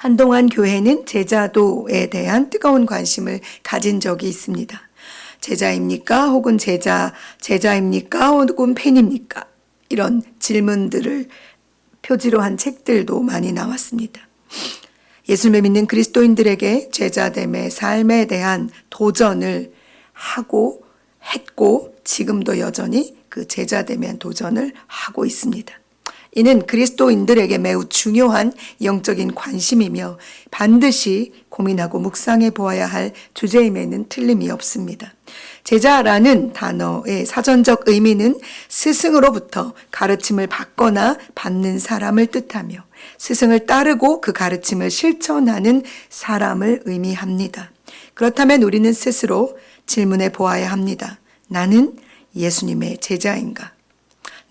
한동안 교회는 제자도에 대한 뜨거운 관심을 가진 적이 있습니다. 제자입니까? 혹은 제자입니까? 혹은 팬입니까? 이런 질문들을 표지로 한 책들도 많이 나왔습니다. 예수님을 믿는 그리스도인들에게 제자됨의 삶에 대한 도전을 했고 지금도 여전히 그 제자됨에 대한 도전을 하고 있습니다. 이는 그리스도인들에게 매우 중요한 영적인 관심이며 반드시 고민하고 묵상해 보아야 할 주제임에는 틀림이 없습니다. 제자라는 단어의 사전적 의미는 스승으로부터 가르침을 받거나 받는 사람을 뜻하며 스승을 따르고 그 가르침을 실천하는 사람을 의미합니다. 그렇다면 우리는 스스로 질문해 보아야 합니다. 나는 예수님의 제자인가?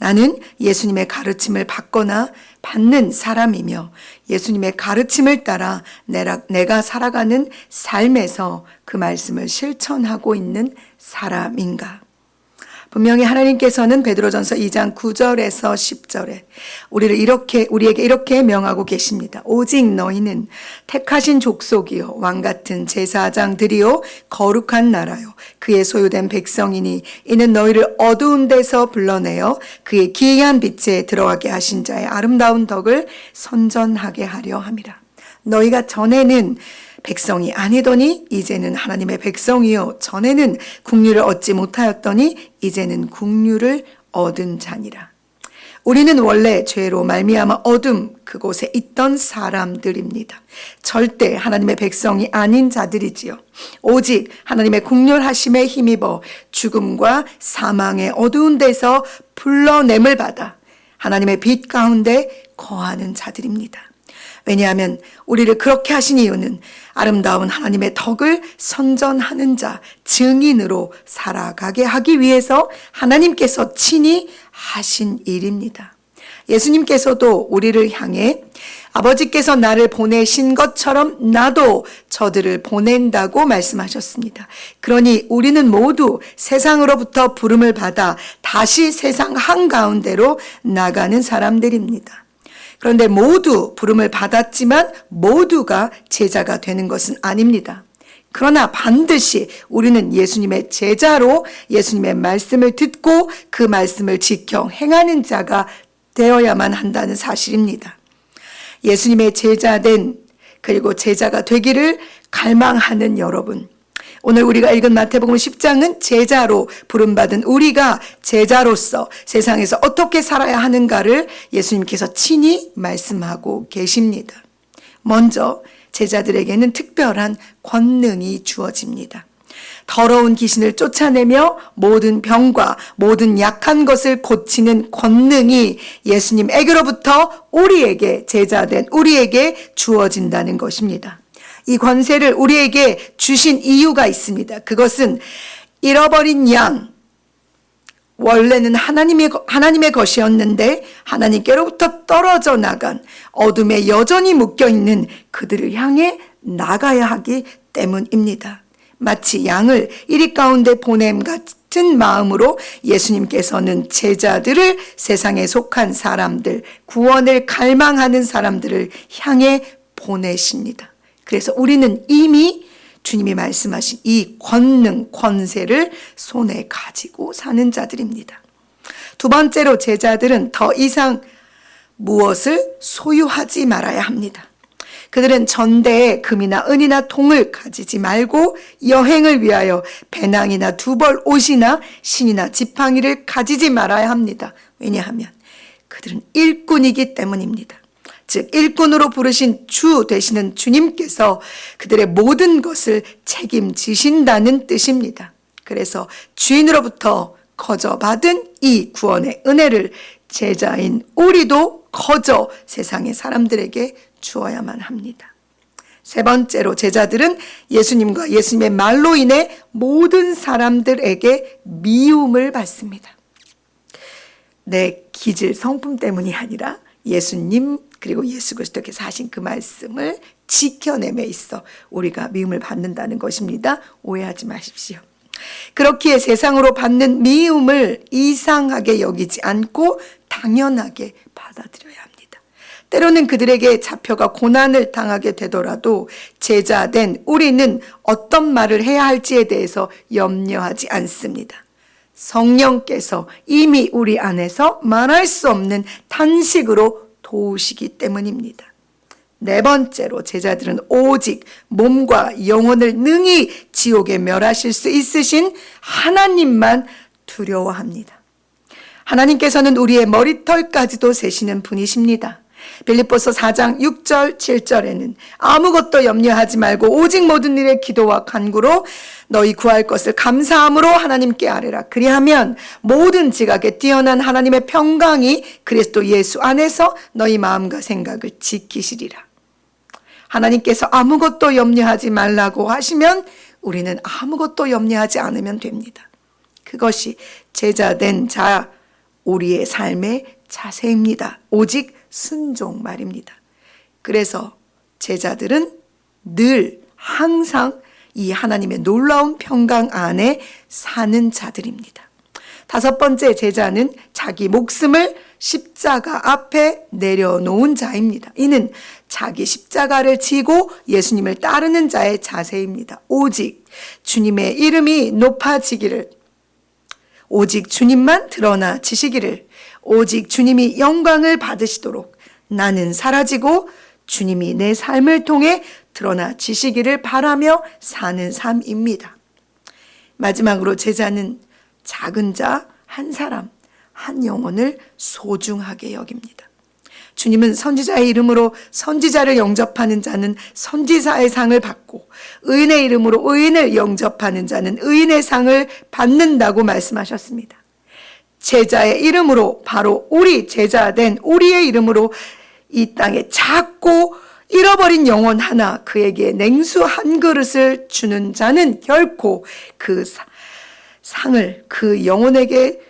나는 예수님의 가르침을 받거나 받는 사람이며 예수님의 가르침을 따라 내가 살아가는 삶에서 그 말씀을 실천하고 있는 사람인가? 분명히 하나님께서는 베드로전서 2장 9절에서 10절에 우리에게 이렇게 명하고 계십니다. 오직 너희는 택하신 족속이요 왕같은 제사장들이요 거룩한 나라요 그의 소유된 백성이니 이는 너희를 어두운 데서 불러내어 그의 기이한 빛에 들어가게 하신 자의 아름다운 덕을 선전하게 하려 함이라. 너희가 전에는 백성이 아니더니 이제는 하나님의 백성이요 전에는 국류를 얻지 못하였더니 이제는 국류를 얻은 자니라. 우리는 원래 죄로 말미암아 어둠 그곳에 있던 사람들입니다. 절대 하나님의 백성이 아닌 자들이지요. 오직 하나님의 국률하심에 힘입어 죽음과 사망의 어두운 데서 불러냄을 받아 하나님의 빛 가운데 거하는 자들입니다. 왜냐하면 우리를 그렇게 하신 이유는 아름다운 하나님의 덕을 선전하는 자, 증인으로 살아가게 하기 위해서 하나님께서 친히 하신 일입니다. 예수님께서도 우리를 향해 아버지께서 나를 보내신 것처럼 나도 저들을 보낸다고 말씀하셨습니다. 그러니 우리는 모두 세상으로부터 부름을 받아 다시 세상 한가운데로 나가는 사람들입니다. 그런데 모두 부름을 받았지만 모두가 제자가 되는 것은 아닙니다. 그러나 반드시 우리는 예수님의 제자로 예수님의 말씀을 듣고 그 말씀을 지켜 행하는 자가 되어야만 한다는 사실입니다. 예수님의 그리고 제자가 되기를 갈망하는 여러분, 오늘 우리가 읽은 마태복음 10장은 제자로 부름받은 우리가 제자로서 세상에서 어떻게 살아야 하는가를 예수님께서 친히 말씀하고 계십니다. 먼저 제자들에게는 특별한 권능이 주어집니다. 더러운 귀신을 쫓아내며 모든 병과 모든 약한 것을 고치는 권능이 예수님에게로부터 우리에게 제자된 우리에게 주어진다는 것입니다. 이 권세를 우리에게 주신 이유가 있습니다. 그것은 잃어버린 양, 원래는 하나님의 것이었는데 하나님께로부터 떨어져 나간 어둠에 여전히 묶여있는 그들을 향해 나가야 하기 때문입니다. 마치 양을 이리 가운데 보냄 같은 마음으로 예수님께서는 제자들을 세상에 속한 사람들, 구원을 갈망하는 사람들을 향해 보내십니다. 그래서 우리는 이미 주님이 말씀하신 이 권세를 손에 가지고 사는 자들입니다. 두 번째로 제자들은 더 이상 무엇을 소유하지 말아야 합니다. 그들은 전대에 금이나 은이나 통을 가지지 말고 여행을 위하여 배낭이나 두벌 옷이나 신이나 지팡이를 가지지 말아야 합니다. 왜냐하면 그들은 일꾼이기 때문입니다. 즉 일꾼으로 부르신 주 되시는 주님께서 그들의 모든 것을 책임지신다는 뜻입니다. 그래서 주인으로부터 거저 받은 이 구원의 은혜를 제자인 우리도 거저 세상의 사람들에게 주어야만 합니다. 세 번째로 제자들은 예수님과 예수님의 말로 인해 모든 사람들에게 미움을 받습니다. 내 기질 성품 때문이 아니라 예수님 그리고 예수 그리스도께서 하신 그 말씀을 지켜냄에 있어 우리가 미움을 받는다는 것입니다. 오해하지 마십시오. 그렇기에 세상으로 받는 미움을 이상하게 여기지 않고 당연하게 받아들여야 합니다. 때로는 그들에게 잡혀가 고난을 당하게 되더라도 제자된 우리는 어떤 말을 해야 할지에 대해서 염려하지 않습니다. 성령께서 이미 우리 안에서 말할 수 없는 탄식으로 도우시기 때문입니다. 네 번째로 제자들은 오직 몸과 영혼을 능히 지옥에 멸하실 수 있으신 하나님만 두려워합니다. 하나님께서는 우리의 머리털까지도 세시는 분이십니다. 빌립보서 4장 6절 7절에는 아무것도 염려하지 말고 오직 모든 일에 기도와 간구로 너희 구할 것을 감사함으로 하나님께 아뢰라. 그리하면 모든 지각에 뛰어난 하나님의 평강이 그리스도 예수 안에서 너희 마음과 생각을 지키시리라. 하나님께서 아무것도 염려하지 말라고 하시면 우리는 아무것도 염려하지 않으면 됩니다. 그것이 제자된 자 우리의 삶의 자세입니다. 오직 순종 말입니다. 그래서 제자들은 늘 항상 이 하나님의 놀라운 평강 안에 사는 자들입니다. 다섯 번째 제자는 자기 목숨을 십자가 앞에 내려놓은 자입니다. 이는 자기 십자가를 지고 예수님을 따르는 자의 자세입니다. 오직 주님의 이름이 높아지기를, 오직 주님만 드러나지시기를, 오직 주님이 영광을 받으시도록 나는 사라지고 주님이 내 삶을 통해 드러나지시기를 바라며 사는 삶입니다. 마지막으로 제자는 작은 자 한 사람, 한 영혼을 소중하게 여깁니다. 주님은 선지자의 이름으로 선지자를 영접하는 자는 선지자의 상을 받고 의인의 이름으로 의인을 영접하는 자는 의인의 상을 받는다고 말씀하셨습니다. 제자의 이름으로, 바로 우리 제자된 우리의 이름으로 이 땅에 작고 잃어버린 영혼 하나, 그에게 냉수 한 그릇을 주는 자는 결코 그 상을, 그 영혼에게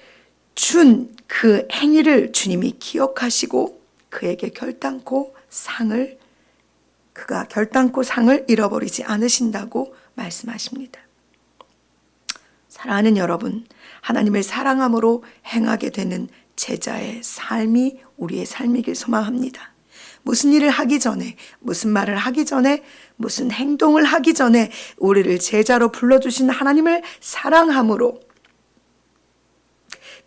준 그 행위를 주님이 기억하시고 그가 결단코 상을 잃어버리지 않으신다고 말씀하십니다. 사랑하는 여러분, 하나님을 사랑함으로 행하게 되는 제자의 삶이 우리의 삶이길 소망합니다. 무슨 일을 하기 전에, 무슨 말을 하기 전에, 무슨 행동을 하기 전에 우리를 제자로 불러주신 하나님을 사랑함으로,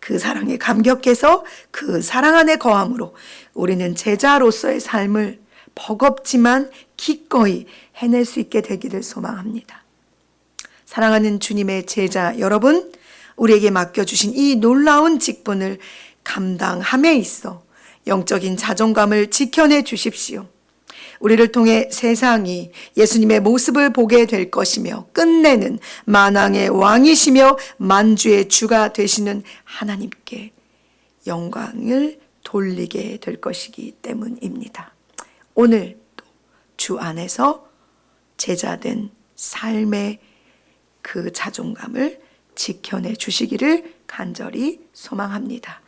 그 사랑에 감격해서 그 사랑 안에 거함으로 우리는 제자로서의 삶을 버겁지만 기꺼이 해낼 수 있게 되기를 소망합니다. 사랑하는 주님의 제자 여러분, 우리에게 맡겨주신 이 놀라운 직분을 감당함에 있어 영적인 자존감을 지켜내 주십시오. 우리를 통해 세상이 예수님의 모습을 보게 될 것이며 끝내는 만왕의 왕이시며 만주의 주가 되시는 하나님께 영광을 돌리게 될 것이기 때문입니다. 오늘도 주 안에서 제자된 삶의 그 자존감을 지켜내 주시기를 간절히 소망합니다.